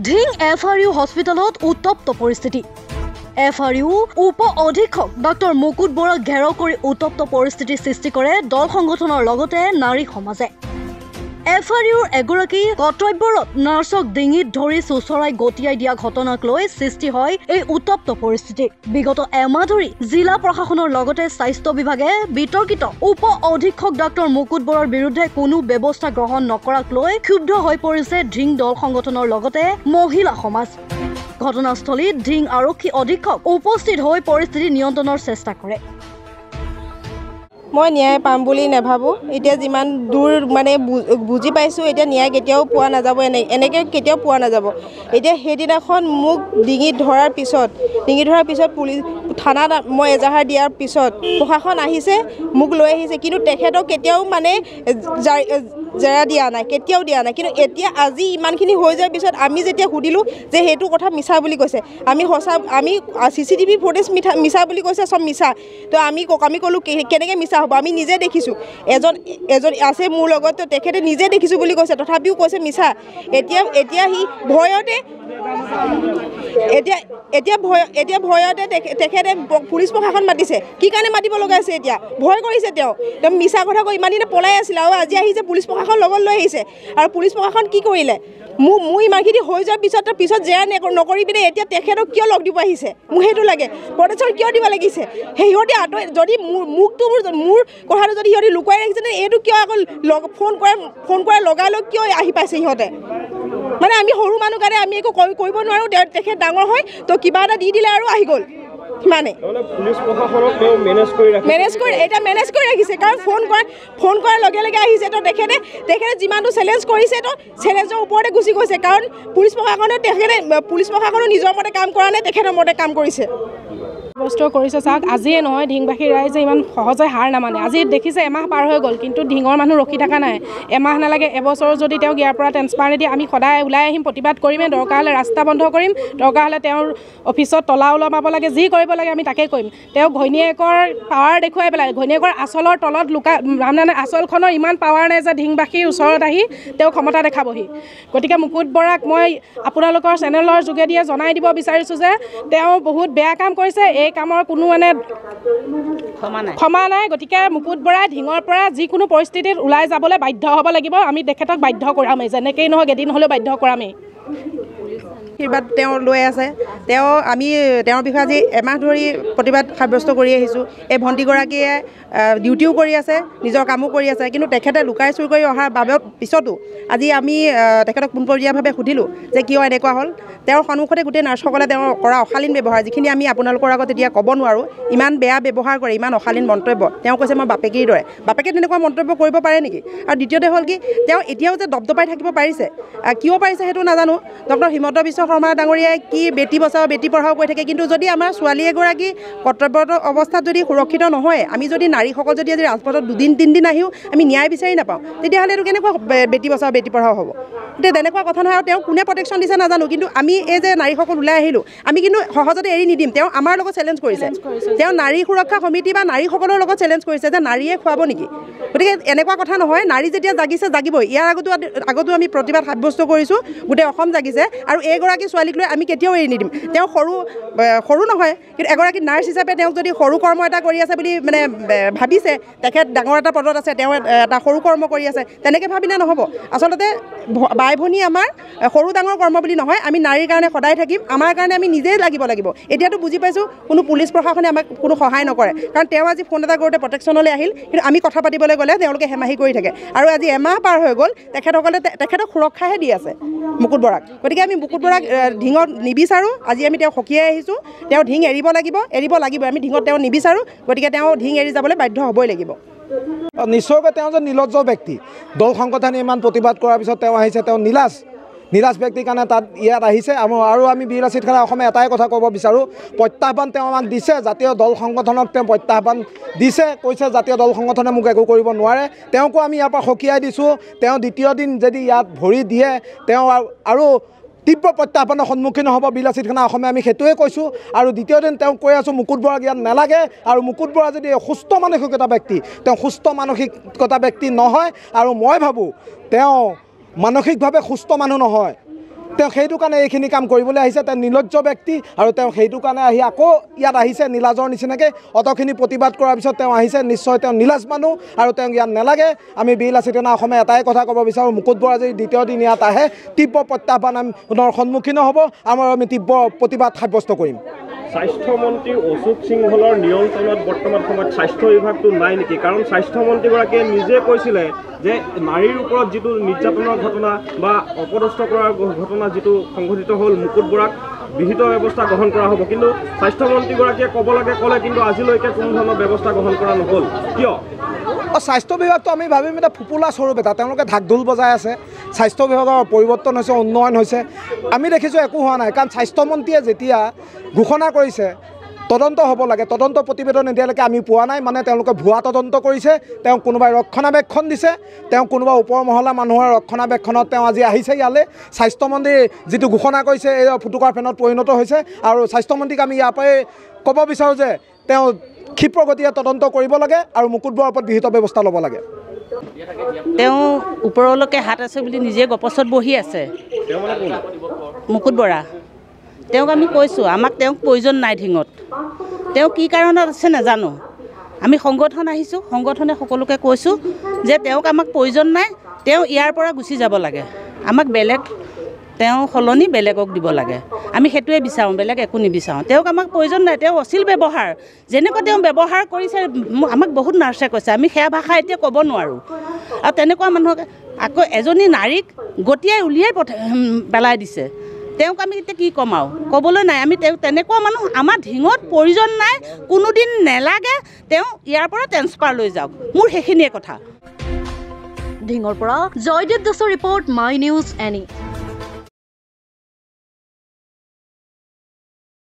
Dhing FRU হস্পিটেলত উত্তপ্ত পৰিস্থিতি। FRU উপ অধীক্ষক ডক্টৰ মুকুট বৰাক ঘেৰাও কৰি উত্তপ্ত পৰিস্থিতিৰ সৃষ্টি কৰে দল সংগঠনৰ লগতে নাৰী সমাজে। FRUৰ এগৰাকী কৰ্তব্যৰত নাৰ্ছক ডিঙিত ধৰি চুচৰাই গতিয়াই দিয়া ঘটনাক লৈ সৃষ্টি হয় এই উত্তপ্ত পৰিস্থিতি। বিগত এমাহ ধৰি জিলা প্ৰশাসনৰ লগতে স্বাস্থ্য বিভাগে বিতৰ্কিত উপ অধীক্ষক ডক্টৰ মুকুট বৰাৰ বিৰুদ্ধে কোনো ব্যৱস্থা গ্ৰহণ নকৰাক লৈ ক্ষুব্ধ হৈ পৰিছে ঢিং দল সংগঠনৰ লগতে মহিলা সমাজ। ঘটনাস্থলীত ঢিং আৰক্ষী অধীক্ষক উপস্থিত হৈ পৰিস্থিতি নিয়ন্ত্ৰণৰ চেষ্টা কৰে। মই ন্যায় পাম বুলি নাভাবোঁ। এতিয়া যিমান দূৰ মানে বুজি পাইছোঁ, এতিয়া ন্যায় কেতিয়াও পোৱা নাযাব, এনেকৈ কেতিয়াও পোৱা নাযাব। এতিয়া সেইদিনাখন মোক ডিঙিত ধৰাৰ পিছত পুলিচ থানাত মই এজাহাৰ দিয়াৰ পিছত প্ৰশাসন আহিছে, মোক লৈ আহিছে, কিন্তু তেখেতক কেতিয়াও মানে জেৰা দিয়া নাই, কেতিয়াও দিয়া নাই। কিন্তু এতিয়া আজি ইমানখিনি হৈ যোৱাৰ পিছত আমি যেতিয়া সুধিলোঁ যে সেইটো কথা মিছা বুলি কৈছে, আমি CCTV ফুটেজ মিছা বুলি কৈছে, চব মিছা। তো আমি ক'লোঁ কেনেকৈ মিছা হ'ব, আমি নিজে দেখিছোঁ, এজন আছে মোৰ লগত, তো তেখেতে নিজে দেখিছোঁ বুলি কৈছে, তথাপিও কৈছে মিছা। এতিয়া সি ভয়তে ভয়তে তেখেতে পুলিচ প্ৰশাসন মাতিছে। কি কাৰণে মাতিব লগা আছে? এতিয়া ভয় কৰিছে তেওঁ মিছা কথা কৈ ইমান দিনে পলাই আছিলে, আৰু আজি আহিছে পুলিচ প্ৰশাসন লগত লৈ আহিছে। আৰু পুলিচ প্ৰশাসন কি কৰিলে? মোৰ ইমানখিনি হৈ যোৱাৰ পিছত জেৰা নকৰি পিনে এতিয়া তেখেতক কিয় লগ দিব আহিছে? মোক সেইটো লাগে, প্ৰটেকশ্যন কিয় দিব লাগিছে? সিহঁতে যদি মোৰ কথাটো যদি সিহঁতে লুকুৱাই ৰাখিছে, এইটো কিয় আকৌ ফোন কৰে লগাই লৈ কিয় আহি পাইছে সিহঁতে? মানে আমি সৰু মানুহ কাৰণে আমি একো কৰিব নোৱাৰোঁ, তেখেত ডাঙৰ হয় তো কিবা এটা দি দিলে আৰু আহি গ'ল সিমানে। মেনেজ কৰি ৰাখিছে, কাৰণ ফোন কৰাৰ লগে লগে আহিছে। তো তেখেতে যিমানটো চেলেঞ্জ কৰিছে, তো চেলেঞ্জৰ ওপৰতে গুচি গৈছে, কাৰণ পুলিচ প্ৰশাসনে নিজৰ মতে কাম কৰা নাই, তেখেতৰ মতে কাম কৰিছে। বস্তু কৰিছে চাওক, আজিয়ে নহয়, ঢিংবাসী ৰাইজে ইমান সহজে হাৰ নামানে। আজি দেখিছে এমাহ পাৰ হৈ গ'ল, কিন্তু ঢিঙৰ মানুহ ৰখি থকা নাই। এমাহ নালাগে, এবছৰ যদি তেওঁক ইয়াৰ পৰা ট্ৰেন্সফাৰ নিদিয়ে, আমি সদায় ওলাই আহিম, প্ৰতিবাদ কৰিমেই, দৰকাৰ হ'লে ৰাস্তা বন্ধ কৰিম, দৰকাৰ হ'লে তেওঁৰ অফিচত তলা ওলমাব লাগে, যি কৰিব লাগে আমি তাকেই কৰিম। তেওঁ ঘৈণীয়েকৰ পাৱাৰ দেখুৱাই পেলাই, ঘৈণীয়েকৰ আচলৰ তলত মানে আচলখনৰ ইমান পাৱাৰ নাই যে ঢিংবাসীৰ ওচৰত আহি তেওঁ ক্ষমতা দেখাবহি। গতিকে মুকুট বৰাক মই আপোনালোকৰ চেনেলৰ যোগেদিয়ে জনাই দিব বিচাৰিছোঁ যে তেওঁ বহুত বেয়া কাম কৰিছে, এই কামৰ কোনো মানে ক্ষমা নাই। গতিকে মুকুট বৰাই ঢিঙৰ পৰা যিকোনো পৰিস্থিতিত ওলাই যাবলৈ বাধ্য হ'ব লাগিব। আমি তেখেতক বাধ্য কৰামেই, যেনেকেই নহওক এদিন হ'লেও বাধ্য কৰামেই। আশীৰ্বাদ তেওঁ লৈ আছে। আমি তেওঁৰ বিষয়ে আজি এমাহ ধৰি প্ৰতিবাদ সাব্যস্ত কৰি আহিছোঁ। এই ভণ্টিগৰাকীয়ে ডিউটিও কৰি আছে, নিজৰ কামো কৰি আছে, কিন্তু তেখেতে লুকাই চুৰ কৰি অহাৰ বাবে পিছতো আজি আমি তেখেতক পোনপটীয়াভাৱে সুধিলোঁ যে কিয় এনেকুৱা হ'ল। তেওঁৰ সন্মুখতে গোটেই নাৰ্ছসকলে তেওঁ কৰা অশালীন ব্যৱহাৰ, যিখিনি আমি আপোনালোকৰ আগত এতিয়া ক'ব নোৱাৰোঁ, ইমান বেয়া ব্যৱহাৰ কৰে, ইমান অশালীন মন্তব্য। তেওঁ কৈছে মই বাপেকীৰ দৰে। বাপেকে তেনেকুৱা মন্তব্য কৰিব পাৰে নেকি? আৰু দ্বিতীয়তে হ'ল কি, তেওঁ এতিয়াও যে দপদপাই থাকিব পাৰিছে, কিয় পাৰিছে সেইটো নাজানো। ডক্টৰ হিমন্ত বিশ্ব শৰ্মা ডাঙৰীয়াই কি বেটী বচাও বেটী পঢ়াও কৈ থাকে, কিন্তু যদি আমাৰ ছোৱালী এগৰাকী কৰ্তব্যৰত অৱস্থাত যদি সুৰক্ষিত নহয়, আমি যদি নাৰীসকল যদি আজি ৰাজপথত 2-3 দিন আহিও আমি ন্যায় বিচাৰি নাপাওঁ, তেতিয়াহ'লে এইটো কেনেকুৱা বেটী বচাও বেটী পঢ়াও হ'ব? এতিয়া তেনেকুৱা কথা নহয়। আৰু তেওঁ কোনে প্ৰটেকশ্যন দিছে নাজানো, কিন্তু আমি এই যে নাৰীসকল ওলাই আহিলোঁ, আমি কিন্তু সহজতে এৰি নিদিম। তেওঁ আমাৰ লগত চেলেঞ্জ কৰিছে, তেওঁ নাৰী সুৰক্ষা সমিতি বা নাৰীসকলৰ লগত চেলেঞ্জ কৰিছে যে নাৰীয়ে খুৱাব নেকি? গতিকে এনেকুৱা কথা নহয়, নাৰী যেতিয়া জাগিছে জাগিবই। ইয়াৰ আগতো আমি প্ৰতিবাদ সাব্যস্ত কৰিছোঁ, গোটেই অসম জাগিছে, আৰু এইগৰাকী ছোৱালীক লৈ আমি কেতিয়াও এৰি নিদিম। তেওঁ সৰু নহয়, কিন্তু এগৰাকী নাৰ্ছ হিচাপে তেওঁক যদি সৰু কৰ্ম এটা কৰি আছে বুলি মানে ভাবিছে, তেখেত ডাঙৰ এটা পদত আছে, তেওঁ এটা সৰু কৰ্ম কৰি আছে, তেনেকৈ ভাবিলে নহ'ব। আচলতে বাই ভনী আমাৰ সৰু ডাঙৰ কৰ্ম বুলি নহয়, আমি নাৰীৰ কাৰণে সদায় থাকিম, আমাৰ কাৰণে আমি নিজেই লাগিব। এতিয়াতো বুজি পাইছোঁ কোনো পুলিচ প্ৰশাসনে আমাক কোনো সহায় নকৰে, কাৰণ তেওঁ আজি ফোন এটা কৰোঁতে প্ৰটেকশ্যনলৈ আহিল, কিন্তু আমি কথা পাতিবলৈ গ'লে তেওঁলোকে হেমাহি কৰি থাকে। আৰু আজি এমাহ পাৰ হৈ গ'ল, তেখেতক সুৰক্ষাহে দি আছে মুকুট বৰাক। গতিকে আমি মুকুট বৰাক ঢিঙত নিবিচাৰোঁ। আজি আমি তেওঁক সকীয়াই আহিছোঁ, তেওঁ ঢিং এৰিব লাগিব। আমি ঢিঙত তেওঁ নিবিচাৰোঁ, গতিকে তেওঁ ঢিং এৰি যাবলৈ বাধ্য হ'বই লাগিব। নিশ্চয়কৈ তেওঁ যে নিৰ্লজ্জ ব্যক্তি। দল সংগঠনে ইমান প্ৰতিবাদ কৰাৰ পিছত তেওঁ আহিছে, তেওঁ নীলাজ ব্যক্তিৰ কাৰণে ইয়াত আহিছে। আৰু আমি বীৰ লাচিত খানে অসমে এটাই কথা ক'ব বিচাৰোঁ, প্ৰত্যাহ্বান তেওঁ আমাক দিছে, জাতীয় দল সংগঠনক তেওঁ প্ৰত্যাহ্বান দিছে, কৈছে জাতীয় দল সংগঠনে মোক একো কৰিব নোৱাৰে। তেওঁকো আমি ইয়াৰ পৰা সকীয়াই দিছোঁ। তেওঁ দ্বিতীয় দিন যদি ইয়াত ভৰি দিয়ে, তেওঁ আৰু তীব্ৰ প্ৰত্যাহ্বানৰ সন্মুখীন হ'ব বীৰ লাচিত খানে অসমে, আমি সেইটোৱে কৈছোঁ। আৰু দ্বিতীয় দিন তেওঁক কৈ আছোঁ মুকুট বৰাক ইয়াত নালাগে। আৰু মুকুট বৰা যদি সুস্থ মানসিকতা ব্যক্তি, তেওঁ সুস্থ মানসিকতা ব্যক্তি নহয়। আৰু মই ভাবোঁ তেওঁ মানসিকভাৱে সুস্থ মানুহ নহয়, তেওঁ সেইটো কাৰণে এইখিনি কাম কৰিবলৈ আহিছে। তেওঁ নিৰ্লজ্জ ব্যক্তি আৰু তেওঁ সেইটো কাৰণে আহি আকৌ ইয়াত আহিছে নীলাজৰ নিচিনাকৈ। অতখিনি প্ৰতিবাদ কৰাৰ পিছত তেওঁ আহিছে, নিশ্চয় তেওঁ নীলাজ মানুহ আৰু তেওঁক ইয়াত নালাগে। আমি বীৰলাচিত থানা অসমে এটাই কথা ক'ব বিচাৰোঁ, মুকুট বৰা যদি দ্বিতীয় দিন ইয়াত আহে তীব্ৰ প্ৰত্যাহ্বানৰ সন্মুখীন হ'ব আৰু আমি তীব্ৰ প্ৰতিবাদ সাব্যস্ত কৰিম। স্বাস্থ্যমন্ত্ৰী অশোক সিংহলৰ নিয়ন্ত্ৰণত বৰ্তমান সময়ত স্বাস্থ্য বিভাগটো নাই নেকি? কাৰণ স্বাস্থ্যমন্ত্ৰীগৰাকীয়ে নিজে কৈছিলে যে নাৰীৰ ওপৰত যিটো নিৰ্যাতনৰ ঘটনা বা অপদস্থ কৰাৰ ঘটনা যিটো সংঘটিত হ'ল, মুকুট বৰাক বিহিত ব্যৱস্থা গ্ৰহণ কৰা হ'ব, কিন্তু স্বাস্থ্যমন্ত্ৰীগৰাকীয়ে ক'ব লাগে ক'লে, কিন্তু আজিলৈকে কোনো ধৰণৰ ব্যৱস্থা গ্ৰহণ কৰা নহ'ল। কিয়? স্বাস্থ্য বিভাগটো আমি ভাবিম এটা ফোপোলা স্বৰূপ এটা, তেওঁলোকে ঢাক ঢোল বজাই আছে। স্বাস্থ্য বিভাগৰ পৰিৱৰ্তন হৈছে, উন্নয়ন হৈছে, আমি দেখিছোঁ একো হোৱা নাই। কাৰণ স্বাস্থ্যমন্ত্ৰীয়ে যেতিয়া ঘোষণা কৰিছে তদন্ত হ'ব লাগে, তদন্ত প্ৰতিবেদন এতিয়ালৈকে আমি পোৱা নাই। মানে তেওঁলোকে ভুৱা তদন্ত কৰিছে, তেওঁ কোনোবাই ৰক্ষণাবেক্ষণ দিছে, তেওঁ কোনোবা ওপৰ মহলা মানুহৰ ৰক্ষণাবেক্ষণত তেওঁ আজি আহিছে ইয়ালৈ। স্বাস্থ্যমন্ত্ৰীয়ে যিটো ঘোষণা কৰিছে এই ফুটুকাৰ ফেনত পৰিণত হৈছে। আৰু স্বাস্থ্যমন্ত্ৰীক আমি ইয়াৰ পৰাই ক'ব বিচাৰোঁ যে তেওঁ ক্ষিপ্ৰগতিয়ে তদন্ত কৰিব লাগে আৰু মুকুট বৰাৰ ওপৰত বিহিত ব্যৱস্থা ল'ব লাগে। তেওঁ ওপৰলৈকে হাত আছে বুলি নিজে গপচত বহি আছে। মুকুট বৰা তেওঁক আমি কৈছোঁ, আমাক তেওঁক প্ৰয়োজন নাই ঢিঙত। তেওঁ কি কাৰণত আছে নাজানো। আমি সংগঠন আহিছোঁ, সংগঠনে সকলোকে কৈছোঁ যে তেওঁক আমাক প্ৰয়োজন নাই, তেওঁ ইয়াৰ পৰা গুচি যাব লাগে। আমাক বেলেগ তেওঁ সলনি বেলেগক দিব লাগে, আমি সেইটোৱে বিচাৰোঁ, বেলেগ একো নিবিচাৰোঁ। তেওঁক আমাক প্ৰয়োজন নাই। তেওঁ অশ্লীল ব্যৱহাৰ যেনেকুৱা তেওঁ ব্যৱহাৰ কৰিছে, আমাক বহুত নাৰ্ছে কৈছে, আমি সেয়া ভাষা এতিয়া ক'ব নোৱাৰোঁ। আৰু তেনেকুৱা মানুহক আকৌ এজনী নাৰীক গতিয়াই উলিয়াই পেলাই দিছে। তেওঁক আমি এতিয়া কি ক'ম আৰু, ক'বলৈ নাই। আমি তেওঁ তেনেকুৱা মানুহ আমাৰ ঢিঙত প্ৰয়োজন নাই, কোনোদিন নেলাগে। তেওঁ ইয়াৰ পৰা ট্ৰেন্সফাৰ লৈ যাওক, মোৰ সেইখিনিয়ে কথা। ঢিঙৰ পৰা জয়দেৱ দাসৰ ৰিপৰ্ট, মাই নিউজ এনি।